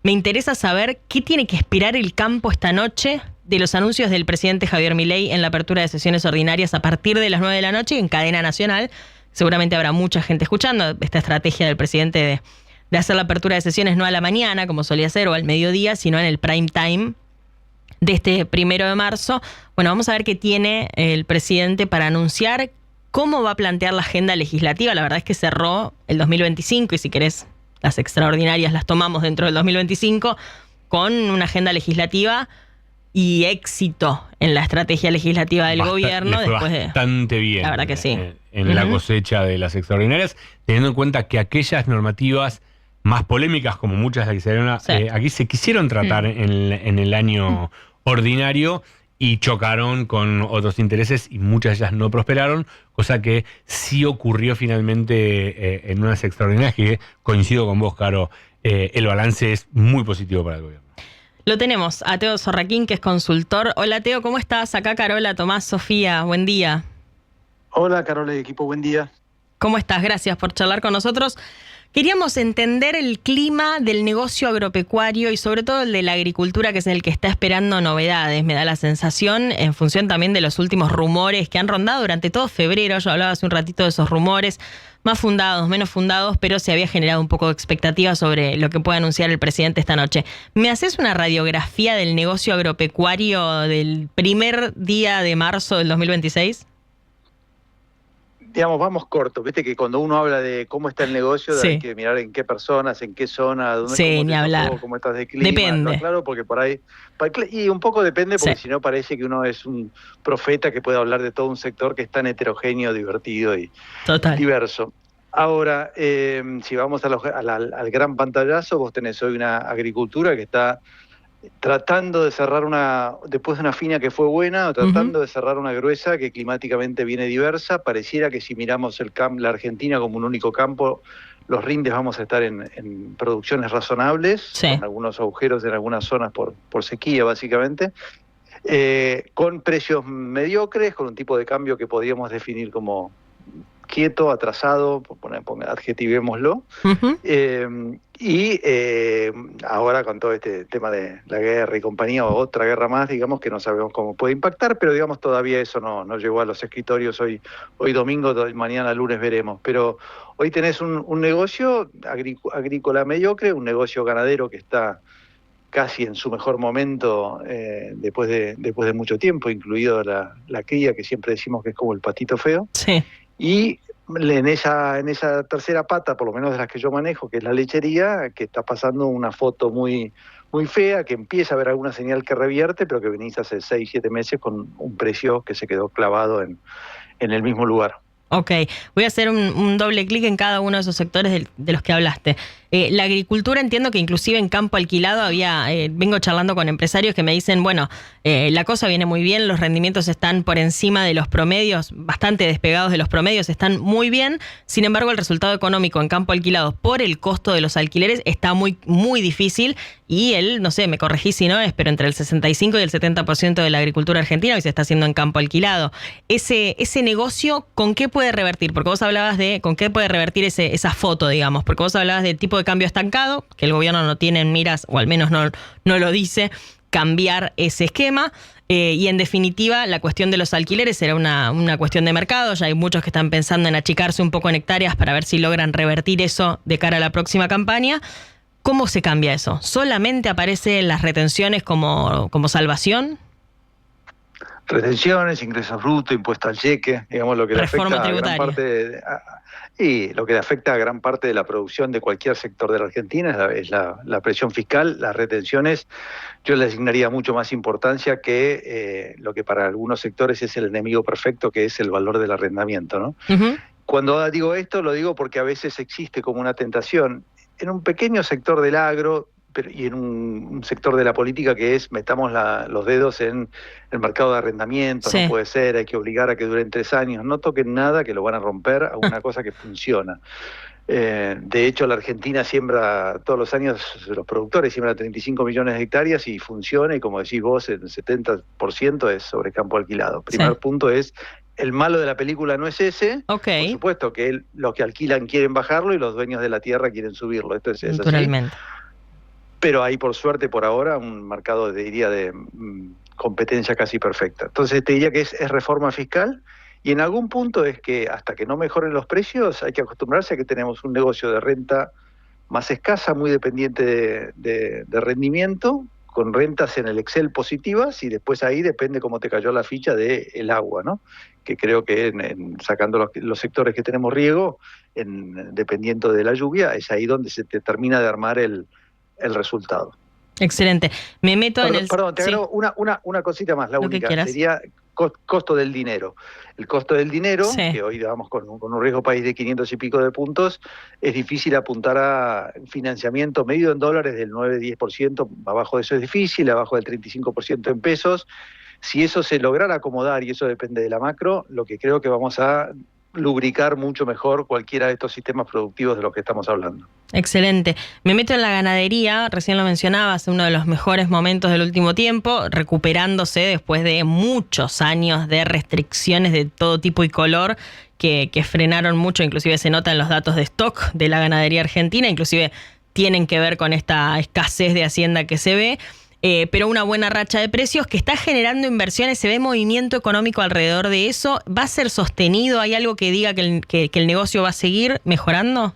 me interesa saber qué tiene que esperar el campo esta noche de los anuncios del presidente Javier Milei en la apertura de sesiones ordinarias a partir de las 9 de la noche en cadena nacional. Seguramente habrá mucha gente escuchando esta estrategia del presidente de hacer la apertura de sesiones no a la mañana, como solía ser, o al mediodía, sino en el prime time de este 1 de marzo. Bueno, vamos a ver qué tiene el presidente para anunciar cómo va a plantear la agenda legislativa. La verdad es que cerró el 2025 y si querés las extraordinarias las tomamos dentro del 2025 con una agenda legislativa y éxito en la estrategia legislativa del gobierno. Bastante bien. La verdad que sí. En la cosecha de las extraordinarias, teniendo en cuenta que aquellas normativas más polémicas, como muchas de las que se dieron aquí, se quisieron tratar en el año ordinario y chocaron con otros intereses y muchas de ellas no prosperaron, cosa que sí ocurrió finalmente en unas extraordinarias que coincido con vos, Caro, el balance es muy positivo para el gobierno. Lo tenemos a Teo Sorraquín, que es consultor. Hola Teo, ¿cómo estás? Acá Carola, Tomás, Sofía, buen día. Hola Carola y equipo, buen día. ¿Cómo estás? Gracias por charlar con nosotros. Queríamos entender el clima del negocio agropecuario y sobre todo el de la agricultura, que es el que está esperando novedades, me da la sensación, en función también de los últimos rumores que han rondado durante todo febrero. Yo hablaba hace un ratito de esos rumores, más fundados, menos fundados, pero se había generado un poco de expectativa sobre lo que puede anunciar el presidente esta noche. ¿Me haces una radiografía del negocio agropecuario del primer día de marzo del 2026? Digamos, vamos corto. Viste que cuando uno habla de cómo está el negocio, hay que mirar en qué personas, en qué zona, dónde, ni hablar. Cómo estás de clima. Depende. No, claro, porque por ahí... Y un poco depende, porque si no parece que uno es un profeta que puede hablar de todo un sector que es tan heterogéneo, divertido y diverso. Ahora, si vamos al gran pantallazo, vos tenés hoy una agricultura que está tratando de cerrar después de una fina que fue buena, tratando de cerrar una gruesa que climáticamente viene diversa. Pareciera que si miramos la Argentina como un único campo, los rindes vamos a estar en producciones razonables, con algunos agujeros en algunas zonas por sequía, básicamente, con precios mediocres, con un tipo de cambio que podríamos definir como quieto, atrasado, adjetivémoslo. Ahora con todo este tema de la guerra y compañía, o otra guerra más, digamos, que no sabemos cómo puede impactar, pero digamos todavía eso no llegó a los escritorios hoy domingo, mañana lunes veremos. Pero hoy tenés un negocio agrícola mediocre, un negocio ganadero que está casi en su mejor momento después de mucho tiempo, incluido la cría, que siempre decimos que es como el patito feo. Sí. Y en esa tercera pata, por lo menos de las que yo manejo, que es la lechería, que está pasando una foto muy, muy fea, que empieza a haber alguna señal que revierte, pero que venís hace 6, 7 meses con un precio que se quedó clavado en el mismo lugar. Ok, voy a hacer un doble clic en cada uno de esos sectores de los que hablaste. La agricultura, entiendo que inclusive en campo alquilado vengo charlando con empresarios que me dicen, bueno, la cosa viene muy bien, los rendimientos están por encima de los promedios, bastante despegados de los promedios, están muy bien. Sin embargo, el resultado económico en campo alquilado por el costo de los alquileres está muy, muy difícil. Y no sé, me corregí si no es, pero entre el 65 y el 70% de la agricultura argentina hoy se está haciendo en campo alquilado. Ese negocio, ¿con qué puede revertir? Porque vos hablabas de con qué puede revertir esa foto, digamos, porque vos hablabas del tipo de cambio estancado, que el gobierno no tiene en miras, o al menos no lo dice, cambiar ese esquema. Y en definitiva, la cuestión de los alquileres será una cuestión de mercado. Ya hay muchos que están pensando en achicarse un poco en hectáreas para ver si logran revertir eso de cara a la próxima campaña. ¿Cómo se cambia eso? ¿Solamente aparecen las retenciones como salvación? Retenciones, ingresos brutos, impuesto al cheque, digamos, lo que le afecta a gran parte lo que le afecta a gran parte de la producción de cualquier sector de la Argentina es la presión fiscal. Las retenciones yo le asignaría mucho más importancia que lo que para algunos sectores es el enemigo perfecto, que es el valor del arrendamiento, ¿no? Cuando digo esto, lo digo porque a veces existe como una tentación en un pequeño sector del agro y en un sector de la política que es metamos los dedos en el mercado de arrendamientos, no puede ser, hay que obligar a que duren 3 años, no toquen nada que lo van a romper a una cosa que funciona. De hecho, la Argentina siembra todos los años, los productores siembran 35 millones de hectáreas y funciona, y como decís vos, el 70% es sobre campo alquilado. Primer punto es, el malo de la película no es ese. Por supuesto que los que alquilan quieren bajarlo y los dueños de la tierra quieren subirlo. Esto es así. pero hay por suerte por ahora un mercado, diría, de competencia casi perfecta. Entonces te diría que es reforma fiscal, y en algún punto es que hasta que no mejoren los precios hay que acostumbrarse a que tenemos un negocio de renta más escasa, muy dependiente de rendimiento, con rentas en el Excel positivas, y después ahí depende cómo te cayó la ficha del agua, ¿no? Que creo que sacando los sectores que tenemos riego, dependiendo de la lluvia, es ahí donde se te termina de armar el resultado. Excelente. Me meto en el... Perdón, te agrego una cosita más, la única, sería costo del dinero. El costo del dinero, que hoy vamos con un riesgo país de 500 y pico de puntos, es difícil apuntar a financiamiento medido en dólares del 9-10%, abajo de eso es difícil, abajo del 35% en pesos. Si eso se lograra acomodar, y eso depende de la macro, lo que creo que vamos a lubricar mucho mejor cualquiera de estos sistemas productivos de los que estamos hablando. Excelente. Me meto en la ganadería, recién lo mencionabas, uno de los mejores momentos del último tiempo, recuperándose después de muchos años de restricciones de todo tipo y color que frenaron mucho, inclusive se nota en los datos de stock de la ganadería argentina, inclusive tienen que ver con esta escasez de hacienda que se ve. Pero una buena racha de precios que está generando inversiones, se ve movimiento económico alrededor de eso. ¿Va a ser sostenido? ¿Hay algo que diga que el negocio va a seguir mejorando?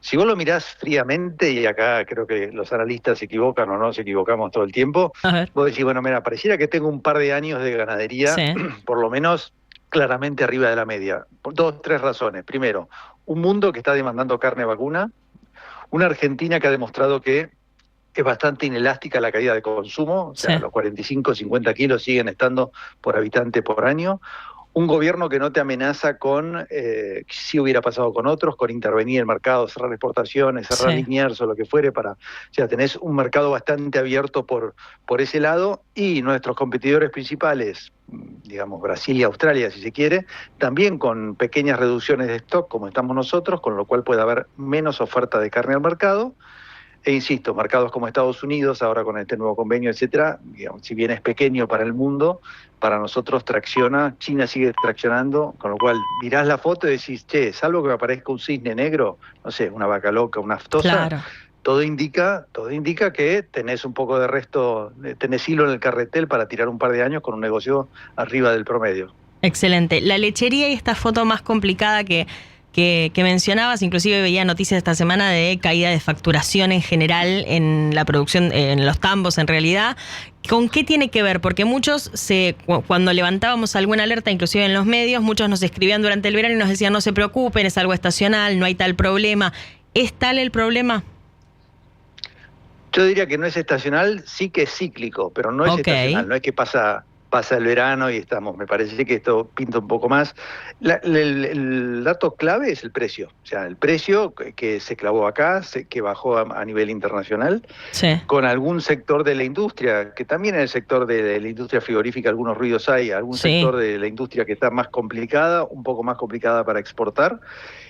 Si vos lo mirás fríamente, y acá creo que los analistas se equivocan o no, nos equivocamos todo el tiempo, vos decís, bueno, mira, pareciera que tengo un par de años de ganadería, por lo menos claramente arriba de la media, por 2-3 razones. Primero, un mundo que está demandando carne vacuna, una Argentina que ha demostrado que es bastante inelástica la caída de consumo, o sea, los 45-50 kilos siguen estando por habitante por año. Un gobierno que no te amenaza con, si hubiera pasado con otros, con intervenir en el mercado, cerrar exportaciones, cerrar linears o lo que fuere, o sea, tenés un mercado bastante abierto por ese lado, y nuestros competidores principales, digamos Brasil y Australia si se quiere, también con pequeñas reducciones de stock como estamos nosotros, con lo cual puede haber menos oferta de carne al mercado. E insisto, mercados como Estados Unidos, ahora con este nuevo convenio, etcétera, digamos, si bien es pequeño para el mundo, para nosotros tracciona, China sigue traccionando, con lo cual mirás la foto y decís, che, salvo que me aparezca un cisne negro, no sé, una vaca loca, una aftosa, todo indica que tenés un poco de resto, tenés hilo en el carretel para tirar un par de años con un negocio arriba del promedio. Excelente. La lechería y esta foto más complicada que mencionabas, inclusive veía noticias esta semana de caída de facturación en general en la producción, en los tambos en realidad. ¿Con qué tiene que ver? Porque muchos, cuando levantábamos alguna alerta, inclusive en los medios, muchos nos escribían durante el verano y nos decían no se preocupen, es algo estacional, no hay tal problema. ¿Es tal el problema? Yo diría que no es estacional, sí que es cíclico, pero no es estacional, no es que pasa el verano y estamos, me parece que esto pinta un poco más. El dato clave es el precio, o sea, el precio que se clavó acá, que bajó a nivel internacional, con algún sector de la industria, que también en el sector de la industria frigorífica algunos ruidos hay, algún sector de la industria que está más complicada, un poco más complicada para exportar,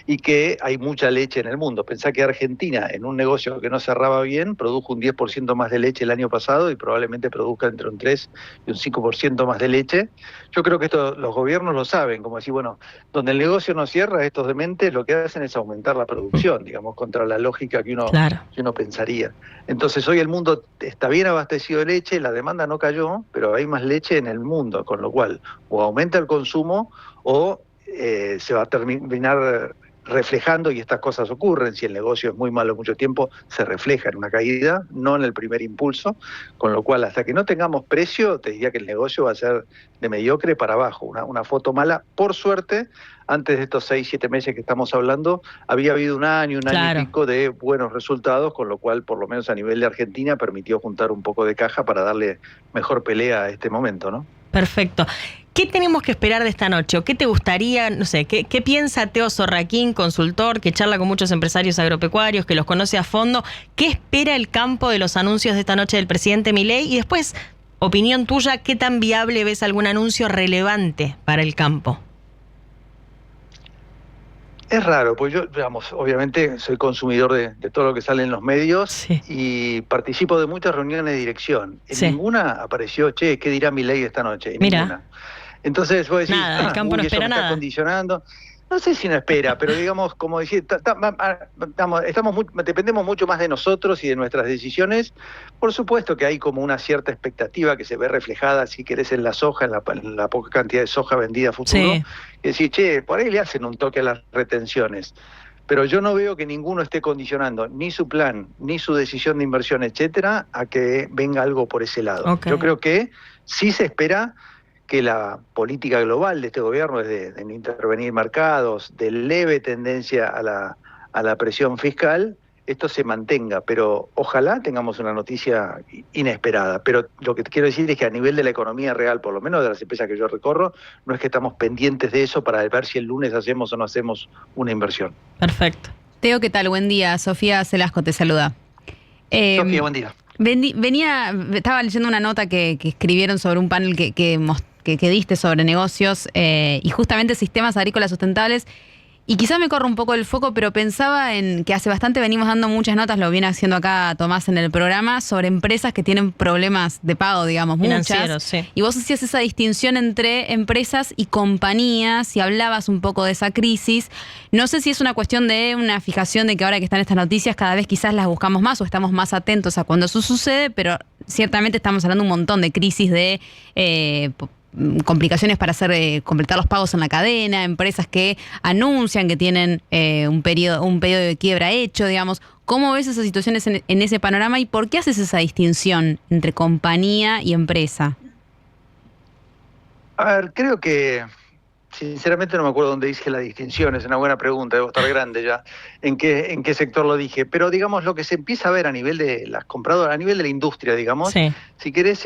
y que hay mucha leche en el mundo. Pensá que Argentina, en un negocio que no cerraba bien, produjo un 10% más de leche el año pasado y probablemente produzca entre un 3 y un 5% más de leche. Yo creo que esto los gobiernos lo saben, como decir, bueno, donde el negocio no cierra, estos dementes lo que hacen es aumentar la producción, digamos, contra la lógica que uno pensaría. Entonces hoy el mundo está bien abastecido de leche, la demanda no cayó, pero hay más leche en el mundo, con lo cual o aumenta el consumo o se va a terminar reflejando, y estas cosas ocurren, si el negocio es muy malo mucho tiempo, se refleja en una caída, no en el primer impulso, con lo cual hasta que no tengamos precio, te diría que el negocio va a ser de mediocre para abajo, una foto mala. Por suerte, antes de estos 6-7 meses que estamos hablando, había habido un año y pico de buenos resultados, con lo cual, por lo menos a nivel de Argentina, permitió juntar un poco de caja para darle mejor pelea a este momento, ¿no? Perfecto. ¿Qué tenemos que esperar de esta noche? ¿O qué te gustaría, no sé, qué piensa Teo Sorraquín, consultor, que charla con muchos empresarios agropecuarios, que los conoce a fondo? ¿Qué espera el campo de los anuncios de esta noche del presidente Milei? Y después, opinión tuya, ¿qué tan viable ves algún anuncio relevante para el campo? Es raro, pues yo, digamos, obviamente soy consumidor de todo lo que sale en los medios y participo de muchas reuniones de dirección. En ninguna apareció, che, ¿qué dirá Milei esta noche? En ninguna. Entonces vos decís, nada, el campo no espera nada. Está condicionando. No sé si no espera, pero digamos, como decir, dependemos mucho más de nosotros y de nuestras decisiones. Por supuesto que hay como una cierta expectativa que se ve reflejada, si querés, en la soja, en la poca cantidad de soja vendida a futuro. Sí. Y decir, che, por ahí le hacen un toque a las retenciones. Pero yo no veo que ninguno esté condicionando ni su plan, ni su decisión de inversión, etcétera, a que venga algo por ese lado. Okay. Yo creo que sí se espera que la política global de este gobierno es de no intervenir mercados, de leve tendencia a la presión fiscal, esto se mantenga, pero ojalá tengamos una noticia inesperada. Pero lo que quiero decir es que a nivel de la economía real, por lo menos de las empresas que yo recorro, no es que estamos pendientes de eso para ver si el lunes hacemos o no hacemos una inversión. Perfecto. Teo, ¿qué tal? Buen día. Sofía Celasco te saluda. Sofía, buen día. Estaba leyendo una nota que escribieron sobre un panel que diste sobre negocios y justamente sistemas agrícolas sustentables. Y quizás me corro un poco el foco, pero pensaba en que hace bastante venimos dando muchas notas, lo viene haciendo acá Tomás en el programa, sobre empresas que tienen problemas de pago, digamos, muchas. Sí. Y vos hacías esa distinción entre empresas y compañías y hablabas un poco de esa crisis. No sé si es una cuestión de una fijación de que ahora que están estas noticias cada vez quizás las buscamos más o estamos más atentos a cuando eso sucede, pero ciertamente estamos hablando de un montón de crisis de complicaciones para completar los pagos en la cadena, empresas que anuncian que tienen un periodo de quiebra hecho, digamos. ¿Cómo ves esas situaciones en ese panorama y por qué haces esa distinción entre compañía y empresa? A ver, creo que, sinceramente no me acuerdo dónde dije la distinción, es una buena pregunta, debo estar grande ya, en qué sector lo dije, pero digamos lo que se empieza a ver a nivel de las compradoras, a nivel de la industria, digamos, sí. Si querés,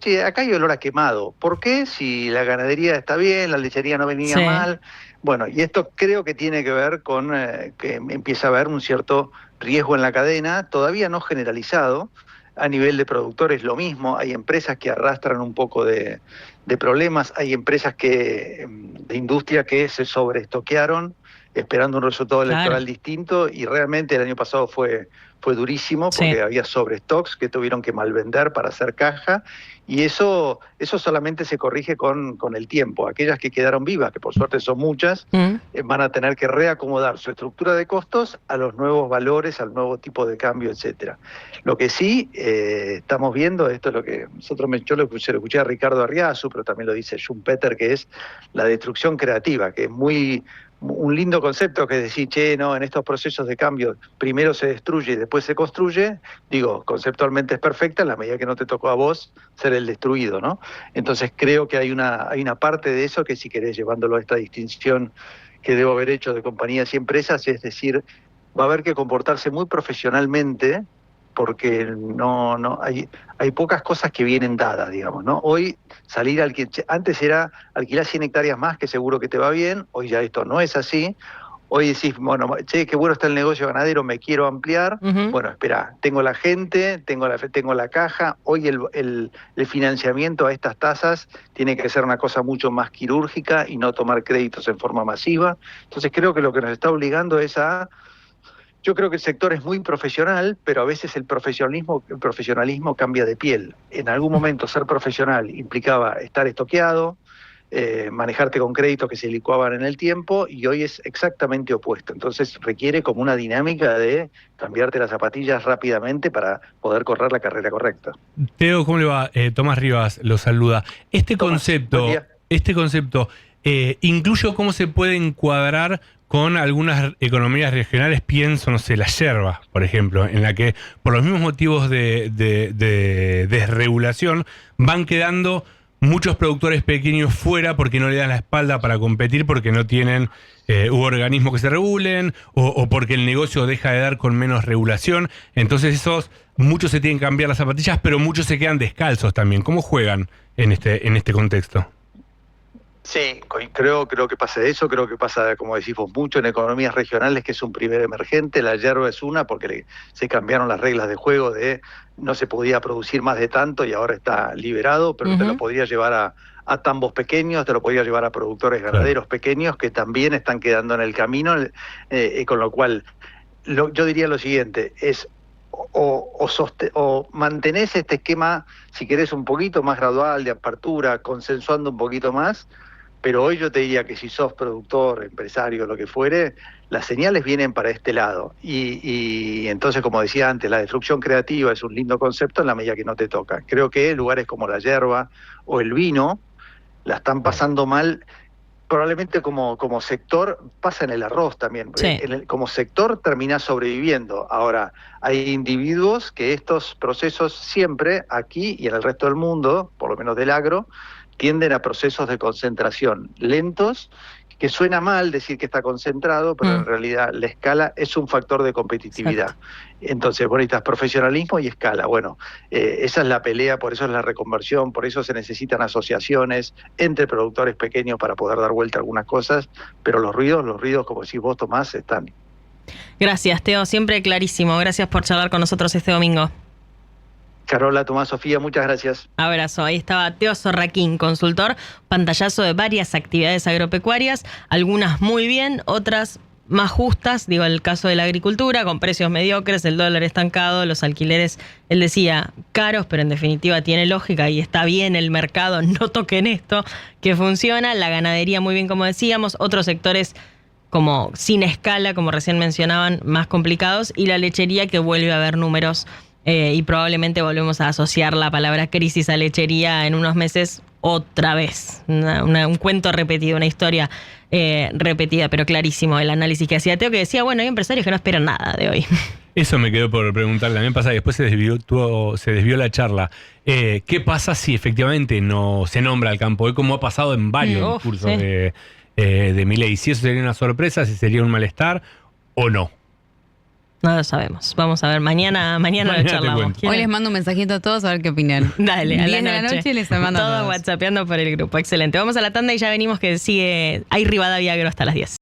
che, acá hay olor a quemado, ¿por qué? Si la ganadería está bien, la lechería no venía sí. mal, bueno, y esto creo que tiene que ver con que empieza a haber un cierto riesgo en la cadena, todavía no generalizado. A nivel de productores lo mismo, hay empresas que arrastran un poco de problemas, hay empresas de industria que se sobreestoquearon esperando un resultado electoral distinto y realmente el año pasado fue durísimo porque había sobrestocks que tuvieron que malvender para hacer caja y eso solamente se corrige con el tiempo. Aquellas que quedaron vivas, que por suerte son muchas, van a tener que reacomodar su estructura de costos a los nuevos valores, al nuevo tipo de cambio, etcétera. Lo que sí estamos viendo, esto es lo que yo lo escuché a Ricardo Arriazu, pero también lo dice Schumpeter, que es la destrucción creativa, que es un lindo concepto, que es decir, che, no, en estos procesos de cambio primero se destruye y después se construye. Digo, conceptualmente es perfecta en la medida que no te tocó a vos ser el destruido, ¿no? Entonces creo que hay una parte de eso que, si querés, llevándolo a esta distinción que debo haber hecho de compañías y empresas, es decir, va a haber que comportarse muy profesionalmente porque no hay pocas cosas que vienen dadas, digamos, ¿no? Hoy antes era alquilar 100 hectáreas más, que seguro que te va bien, hoy ya esto no es así. Hoy decís, bueno, che, qué bueno está el negocio ganadero, me quiero ampliar. Bueno, espera, tengo la gente, tengo la caja. Hoy el financiamiento a estas tasas tiene que ser una cosa mucho más quirúrgica y no tomar créditos en forma masiva. Entonces creo que lo que nos está obligando es yo creo que el sector es muy profesional, pero a veces el profesionalismo cambia de piel. En algún momento ser profesional implicaba estar estoqueado, manejarte con créditos que se licuaban en el tiempo, y hoy es exactamente opuesto. Entonces requiere como una dinámica de cambiarte las zapatillas rápidamente para poder correr la carrera correcta. Teo, ¿cómo le va? Tomás Rivas lo saluda. Este concepto incluyo cómo se puede encuadrar con algunas economías regionales, pienso, no sé, la yerba, por ejemplo, en la que por los mismos motivos de desregulación van quedando muchos productores pequeños fuera porque no le dan la espalda para competir, porque no tienen organismos que se regulen o porque el negocio deja de dar con menos regulación. Entonces muchos se tienen que cambiar las zapatillas, pero muchos se quedan descalzos también. ¿Cómo juegan en este contexto? Sí, creo que pasa eso, creo que pasa, como decís vos, mucho en economías regionales, que es un primer emergente. La yerba es una porque se cambiaron las reglas de juego no se podía producir más de tanto y ahora está liberado, pero te lo podría llevar a tambos pequeños, te lo podría llevar a productores ganaderos pequeños que también están quedando en el camino, con lo cual yo diría lo siguiente, es o mantenés este esquema, si querés, un poquito más gradual de apertura, consensuando un poquito más, pero hoy yo te diría que si sos productor, empresario, lo que fuere, las señales vienen para este lado. Y entonces, como decía antes, la destrucción creativa es un lindo concepto en la medida que no te toca. Creo que lugares como la yerba o el vino la están pasando mal. Probablemente como sector pasa en el arroz también. Sí. Como sector termina sobreviviendo. Ahora, hay individuos que estos procesos siempre, aquí y en el resto del mundo, por lo menos del agro, tienden a procesos de concentración lentos, que suena mal decir que está concentrado, pero en realidad la escala es un factor de competitividad. Exacto. Entonces, bueno, necesitas profesionalismo y escala. Bueno, esa es la pelea, por eso es la reconversión, por eso se necesitan asociaciones entre productores pequeños para poder dar vuelta a algunas cosas, pero los ruidos, como decís vos, Tomás, están. Gracias, Teo, siempre clarísimo. Gracias por charlar con nosotros este domingo. Carola, Tomás, Sofía, muchas gracias. Abrazo. Ahí estaba Teo Sorraquín, consultor, pantallazo de varias actividades agropecuarias, algunas muy bien, otras más justas, digo, el caso de la agricultura, con precios mediocres, el dólar estancado, los alquileres, él decía, caros, pero en definitiva tiene lógica y está bien el mercado, no toquen esto, que funciona, la ganadería muy bien como decíamos, otros sectores como sin escala, como recién mencionaban, más complicados, y la lechería que vuelve a haber números y probablemente volvemos a asociar la palabra crisis a lechería en unos meses otra vez. Un cuento repetido, una historia repetida, pero clarísimo el análisis que hacía Teo, que decía, bueno, hay empresarios que no esperan nada de hoy. Eso me quedó por preguntarle. A mí me pasa que después se desvió la charla. ¿Qué pasa si efectivamente no se nombra al campo? Como ha pasado en varios discursos de Milei. Si eso sería una sorpresa, si sería un malestar o no. No lo sabemos. Vamos a ver, mañana lo charlamos. Hoy les mando un mensajito a todos a ver qué opinan. Dale, a 10 de la noche les mando todo a todos. whatsappeando por el grupo. Excelente. Vamos a la tanda y ya venimos que hay Rivadavia Agro hasta las 10.